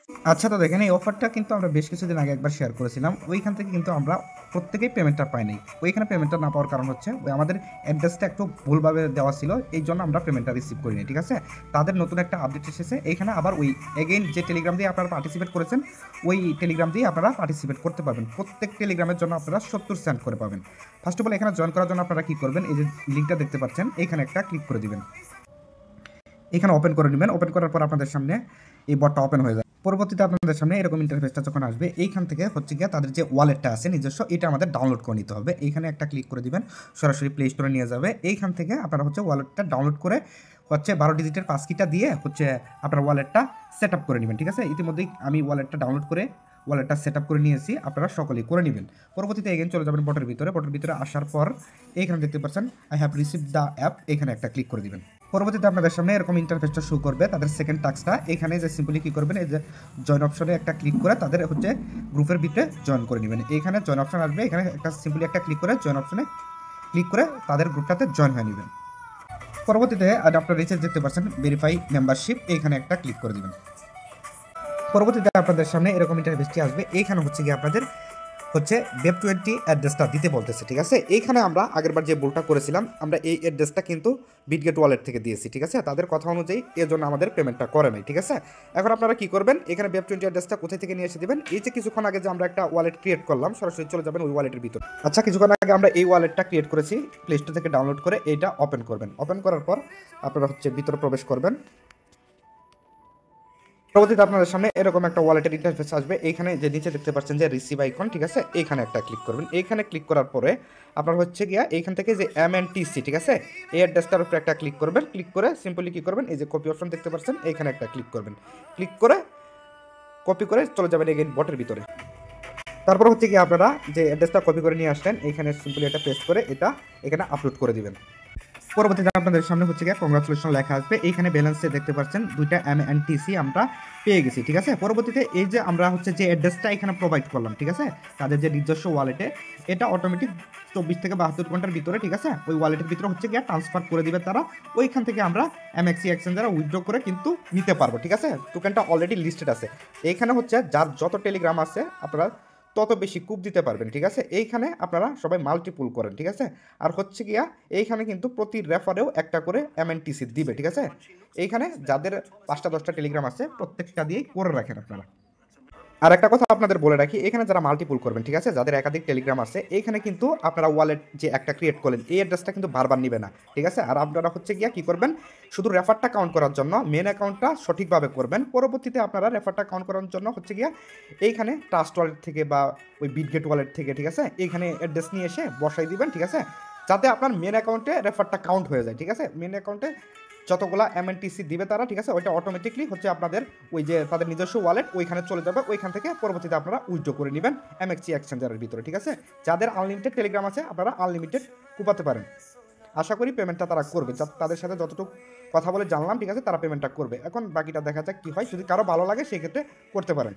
আচ্ছা, তো দেখেন এই অফারটা কিন্তু আমরা বেশ কিছুদিন আগে একবার শেয়ার করেছিলাম। ওইখান থেকে কিন্তু আমরা প্রত্যেকেই পেমেন্টটা পাই নাই। ওইখানে পেমেন্টটা না পাওয়ার কারণ হচ্ছে ওই আমাদের অ্যাড্রেসটা একটু ভুলভাবে দেওয়া ছিল। এইজন্য আমরা পেমেন্টটা রিসিভ করিনি। ঠিক আছে? তাদের নতুন একটা আপডেট এসেছে। এইখানে আবার ওই এগেইন যে টেলিগ্রাম দিয়ে আপনারা পার্টিসিপেট করেছেন, ওই টেলিগ্রাম দিয়ে আপনারা পার্টিসিপেট করতে পারবেন। প্রত্যেক টেলিগ্রামের জন্য আপনারা 70 সেন্ট করে পাবেন। ফার্স্ট অফ অল এখানে জয়েন করার জন্য আপনারা কি করবেন? এই যে লিঙ্কটা দেখতে পাচ্ছেন, এইখানে একটা ক্লিক করে দিবেন। এখানে ওপেন করে নেবেন। ওপেন করার পর আপনাদের সামনে এই বটটা ওপেন হয়ে যায়। পরবর্তীতে আপনাদের সামনে এরকম ইন্টারফেসটা যখন আসবে, এইখান থেকে হচ্ছে গিয়ে তাদের যে ওয়ালেটটা আছে নিজস্ব, এটা আমাদের ডাউনলোড করে নিতে হবে। এইখানে একটা ক্লিক করে দিবেন, সরাসরি প্লে স্টোরে নিয়ে যাবে। এইখান থেকে আপনারা হচ্ছে ওয়ালেটটা ডাউনলোড করে হচ্ছে 12 ডিজিটের পাসকিটা দিয়ে হচ্ছে আপনার ওয়ালেটটা সেট আপ করে নেবেন। ঠিক আছে? ইতিমধ্যেই আমি ওয়ালেটটা ডাউনলোড করে ওয়ালেটটা সেট আপ করে নিয়েছি, আপনারা সকলেই করে নেবেন। পরবর্তীতে এগেন চলে যাবেন বটের ভিতরে। বটের ভিতরে আসার পর এইখানে দেখতে পাচ্ছেন I have received the app, এখানে একটা ক্লিক করে দিবেন। পরবর্তীতে আপনাদের সামনে এরকম ইন্টারফেসটা শো করবে। তাদের সেকেন্ড টাস্কটা এখানে যে সিম্পলি কী করবেন, এই যে জয়েন অপশনে একটা ক্লিক করে তাদের হচ্ছে গ্রুপের ভিতরে জয়েন করে নেবেন। এইখানে জয়েন অপশন আসবে, এখানে একটা সিম্পলি একটা ক্লিক করে জয়েন অপশনে ক্লিক করে তাদের গ্রুপটাতে জয়েন হয়ে নেবেন। পরবর্তীতে আপনার রিচার্জ দেখতে পাচ্ছেন ভেরিফাই মেম্বারশিপ, এইখানে একটা ক্লিক করে দেবেন। পরবর্তীতে আপনাদের সামনে এরকম ইন্টারফেসটি আসবে। এইখানে হচ্ছে গিয়ে আপনাদের হচ্ছে web20 অ্যাড্রেসটা দিতে বলতেছে। ঠিক আছে? এইখানে আমরা আগেরবার যে ভুলটা করেছিলাম, আমরা এই অ্যাড্রেসটা কিন্তু বিটগেট ওয়ালেট থেকে দিয়েছি। ঠিক আছে? তাদের কথা অনুযায়ী এর জন্য আমাদের পেমেন্টটা করে নাই। ঠিক আছে? এখন আপনারা কি করবেন, এখানে web20 অ্যাড্রেসটা কোথায় থেকে নিয়ে এসে দেবেন, এই যে কিছুক্ষণ আগে যে আমরা একটা ওয়ালেট ক্রিয়েট করলাম, সরাসরি চলে যাবেন ওই ওয়ালেটের ভিতর। আচ্ছা, কিছুক্ষণ আগে আমরা এই ওয়ালেটটা ক্রিয়েট করেছি, প্লে স্টোর থেকে ডাউনলোড করে এইটা ওপেন করবেন। ওপেন করার পর আপনারা হচ্ছে ভিতরে প্রবেশ করবেন। পরবর্তীতে আপনাদের সামনে এরকম একটা ওয়ালেটের ইন্টারফেস আসবে। এইখানে যে নিচে দেখতে পাচ্ছেন যে রিসিভ আইকন, ঠিক আছে? এইখানে একটা ক্লিক করবেন। এইখানে ক্লিক করার পরে আপনার হচ্ছে গিয়া এইখান থেকে যে MNTC, ঠিক আছে, এই অ্যাড্রেসটার উপরে একটা ক্লিক করবেন। ক্লিক করে সিম্পলি কী করবেন, এই যে কপি অপশন দেখতে পাচ্ছেন, এইখানে একটা ক্লিক করবেন। ক্লিক করে কপি করে চলে যাবেন এগেইন বটের ভিতরে। তারপর হচ্ছে কি আপনারা যে অ্যাড্রেসটা কপি করে নিয়ে আসলেন, এইখানে সিম্পলি এটা পেস্ট করে এটা এখানে আপলোড করে দিবেন। পরবর্তীতে আপনাদের সামনে হচ্ছে গিয়ে কংগ্রাচুলেশন লেখা আসবে। এইখানে ব্যালেন্সে দেখতে পাচ্ছেন দুইটা MNTC আমরা পেয়ে গেছি। ঠিক আছে? পরবর্তীতে এই যে আমরা হচ্ছে যে অ্যাড্রেসটা এখানে প্রোভাইড করলাম, ঠিক আছে, তাদের যে নিজস্ব ওয়ালেটে, এটা অটোমেটিক 24 থেকে 72 ঘন্টার ভিতরে, ঠিক আছে, ওই ওয়ালেটের ভিতরে হচ্ছে গিয়ে ট্রান্সফার করে দিবে তারা। ওইখান থেকে আমরা MXC এক্সচেঞ্জারে উইথড্র করে কিন্তু নিতে পারবো। ঠিক আছে? টোকেনটা অলরেডি লিস্টেড আছে। এইখানে হচ্ছে যার যত টেলিগ্রাম আছে আপনারা তত বেশি কূপ দিতে পারবেন। ঠিক আছে? এইখানে আপনারা সবাই মাল্টিপুল করেন। ঠিক আছে? আর হচ্ছে গিয়া এইখানে কিন্তু প্রতি রেফারেও একটা করে MNTC দিবে। ঠিক আছে? এইখানে যাদের 5টা 10টা টেলিগ্রাম আছে প্রত্যেকটা দিয়েই করে রাখেন আপনারা। আর একটা কথা আপনাদের বলে রাখি, এখানে যারা মাল্টিপুল করবেন, ঠিক আছে, যাদের একাধিক টেলিগ্রাম আছে, এইখানে কিন্তু আপনারা ওয়ালেট যে একটা ক্রিয়েট করলেন এই অ্যাড্রেসটা কিন্তু বারবার নিবে না। ঠিক আছে? আর আপনারা হচ্ছে গিয়া কি করবেন, শুধু রেফারটা কাউন্ট করার জন্য মেন অ্যাকাউন্টটা সঠিকভাবে করবেন। পরবর্তীতে আপনারা রেফারটা কাউন্ট করার জন্য হচ্ছে গিয়া এইখানে ট্রাস্ট ওয়ালেট থেকে বা ওই বিটগেট ওয়ালেট থেকে, ঠিক আছে, এইখানে অ্যাড্রেস নিয়ে এসে বসাই দিবেন। ঠিক আছে? যাতে আপনার মেন অ্যাকাউন্টে রেফারটা কাউন্ট হয়ে যায়। ঠিক আছে? মেন অ্যাকাউন্টে যতগুলা MNTC দিবে তারা, ঠিক আছে, ওইটা অটোমেটিকলি হচ্ছে আপনাদের ওই যে তাদের নিজস্ব ওয়ালেট ওইখানে চলে যাবে। ওইখান থেকে পরবর্তীতে আপনারা উইথড্র করে নেবেন MXC এক্সচেঞ্জারের ভিতরে। ঠিক আছে? যাদের আনলিমিটেড টেলিগ্রাম আছে আপনারা আনলিমিটেড কুপাতে পারেন। আশা করি পেমেন্টটা তারা করবে, তাদের সাথে যতটুকু কথা বলে জানলাম, ঠিক আছে, তারা পেমেন্টটা করবে। এখন বাকিটা দেখা যাক কি হয়, যদি কারো ভালো লাগে সেক্ষেত্রে করতে পারেন।